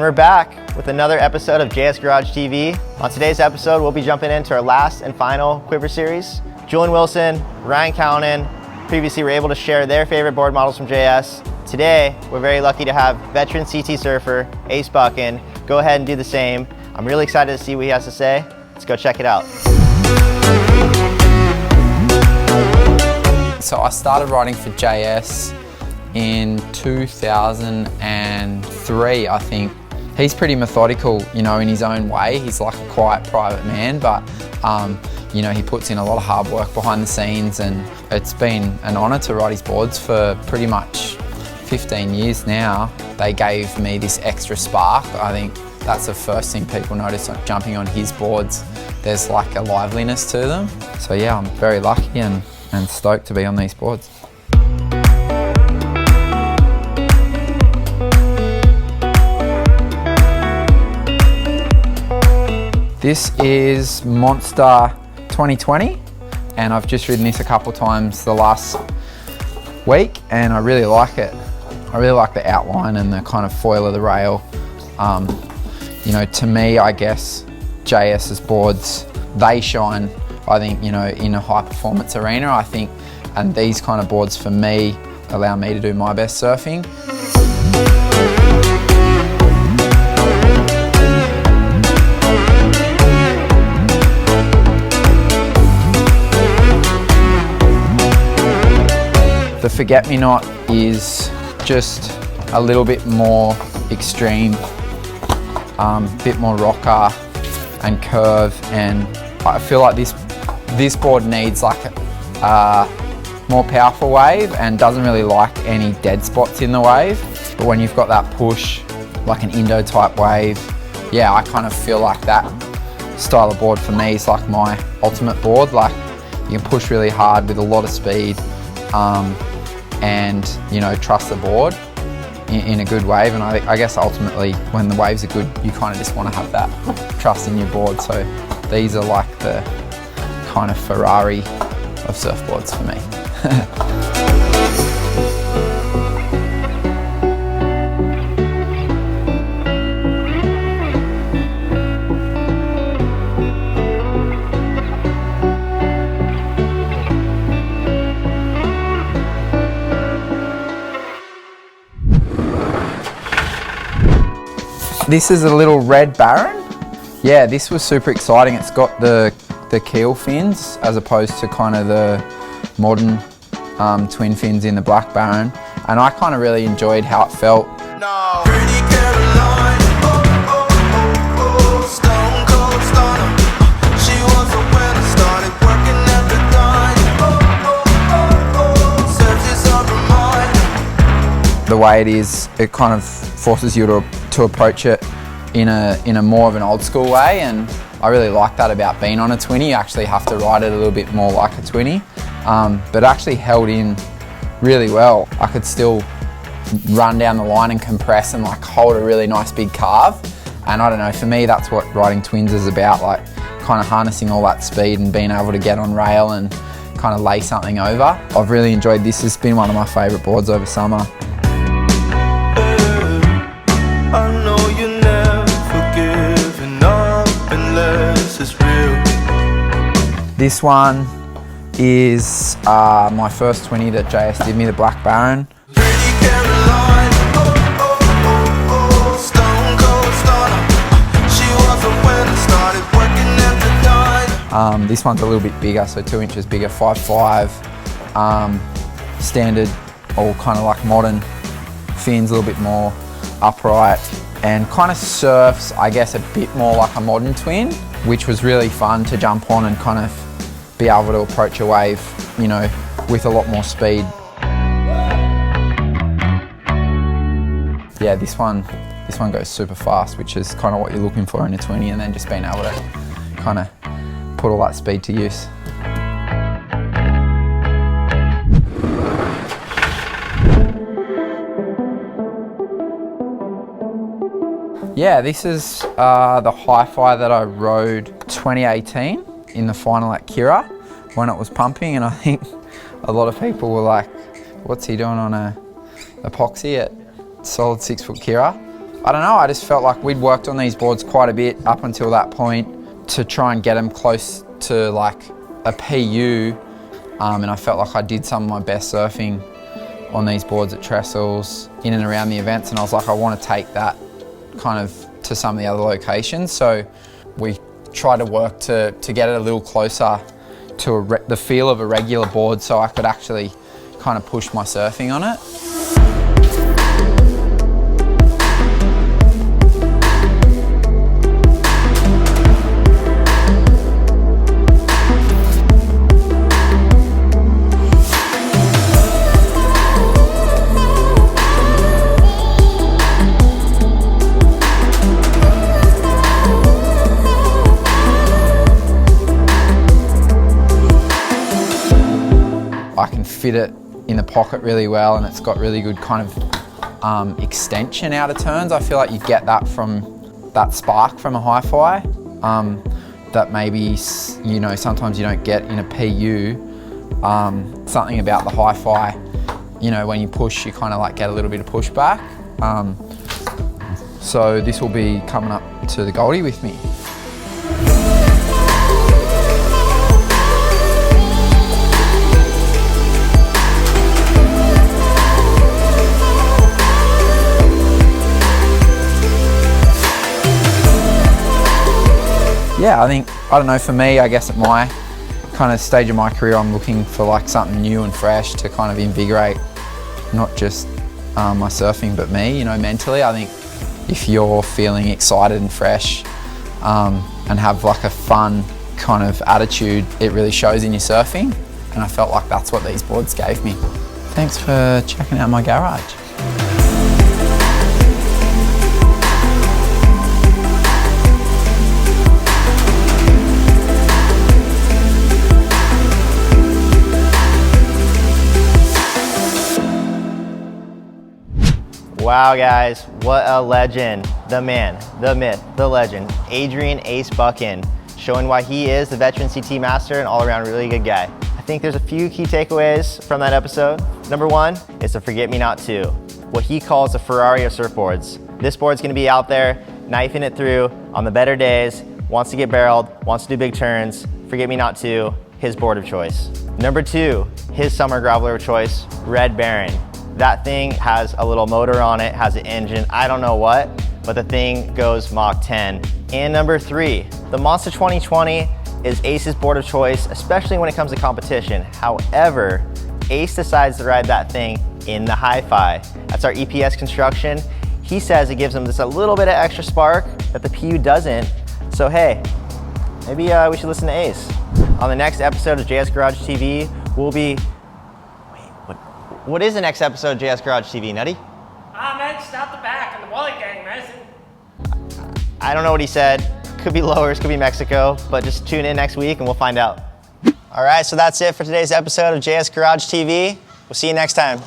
And we're back with another episode of JS Garage TV. On today's episode, we'll be jumping into our last and final Quiver series. Julian Wilson, Ryan Callinan previously were able to share their favorite board models from JS. Today, we're very lucky to have veteran CT surfer, Ace Buchan, go ahead and do the same. I'm really excited to see what he has to say. Let's go check it out. So I started riding for JS in 2003, I think. He's pretty methodical, you know, in his own way. He's like a quiet, private man, but you know, he puts in a lot of hard work behind the scenes, and it's been an honour to ride his boards for pretty much 15 years now. They gave me this extra spark. I think that's the first thing people notice on jumping on his boards. There's like a liveliness to them. So yeah, I'm very lucky and stoked to be on these boards. This is Monsta 2020, and I've just ridden this a couple times the last week, and I really like it. I really like the outline and the kind of foil of the rail. You know, to me, I guess JS's boards, they shine, I think, you know, in a high performance arena, I think, and these kind of boards for me allow me to do my best surfing. The Forget-Me-Not is just a little bit more extreme, bit more rocker and curve, and I feel like this board needs like a more powerful wave and doesn't really like any dead spots in the wave. But when you've got that push, like an Indo type wave, yeah, I kind of feel like that style of board for me is like my ultimate board. Like, you can push really hard with a lot of speed, and you know, trust the board in a good wave. And I guess ultimately when the waves are good, you kind of just want to have that trust in your board. So these are like the kind of Ferrari of surfboards for me. This is a little red Baron. Yeah, this was super exciting. It's got the keel fins as opposed to kind of the modern twin fins in the black Baron. And I kind of really enjoyed how it felt. No. The way it is, it kind of forces you to approach it in a more of an old school way, and I really like that about being on a twinny. You actually have to ride it a little bit more like a twinny, but it actually held in really well. I could still run down the line and compress and like hold a really nice big carve, and I don't know, for me that's what riding twins is about, like kind of harnessing all that speed and being able to get on rail and kind of lay something over. I've really enjoyed this. It's been one of my favourite boards over summer. This one is my first 20 that JS did me, the Black Baron. This one's a little bit bigger, so 2 inches bigger, 5'5", standard, all kind of like modern fins, a little bit more upright, and kind of surfs, I guess, a bit more like a modern twin, which was really fun to jump on and kind of be able to approach a wave, you know, with a lot more speed. Yeah, this one goes super fast, which is kind of what you're looking for in a 20, and then just being able to kind of put all that speed to use. Yeah, this is the HYFI that I rode 2018 in the final at Kira when it was pumping, and I think a lot of people were like, what's he doing on a epoxy at solid 6 foot Kira? I don't know, I just felt like we'd worked on these boards quite a bit up until that point to try and get them close to like a PU, and I felt like I did some of my best surfing on these boards at Trestles in and around the events, and I was like, I want to take that kind of to some of the other locations. So we tried to work to get it a little closer to the feel of a regular board so I could actually kind of push my surfing on it. I can fit it in the pocket really well, and it's got really good kind of extension out of turns. I feel like you get that from that spark from a HYFI that maybe, you know, sometimes you don't get in a PU. Something about the HYFI, you know, when you push, you kind of like get a little bit of pushback. So this will be coming up to the Goldie with me. Yeah, I don't know, for me, I guess at my kind of stage of my career, I'm looking for like something new and fresh to kind of invigorate not just my surfing, but me, you know, mentally. I think if you're feeling excited and fresh and have like a fun kind of attitude, it really shows in your surfing. And I felt like that's what these boards gave me. Thanks for checking out my garage. Wow, guys, what a legend. The man, the myth, the legend, Adrian Ace Buchan, showing why he is the veteran CT master and all around really good guy. I think there's a few key takeaways from that episode. Number one is the Forget-Me-Not 2, what he calls the Ferrari of surfboards. This board's gonna be out there, knifing it through on the better days, wants to get barreled, wants to do big turns. Forget-Me-Not 2, his board of choice. Number two, his summer graveler of choice, Red Baron. That thing has a little motor on it, has an engine, I don't know what, but the thing goes Mach 10. And number three, the Monsta 2020 is Ace's board of choice, especially when it comes to competition. However, Ace decides to ride that thing in the HYFI. That's our EPS construction. He says it gives him just a little bit of extra spark that the PU doesn't. So hey, maybe we should listen to Ace. On the next episode of JS Garage TV, we'll be, what is the next episode of JS Garage TV, Nutty? Man, just out the back in the Wally gang, man. I don't know what he said. Could be lowers, could be Mexico, but just tune in next week and we'll find out. All right, so that's it for today's episode of JS Garage TV. We'll see you next time.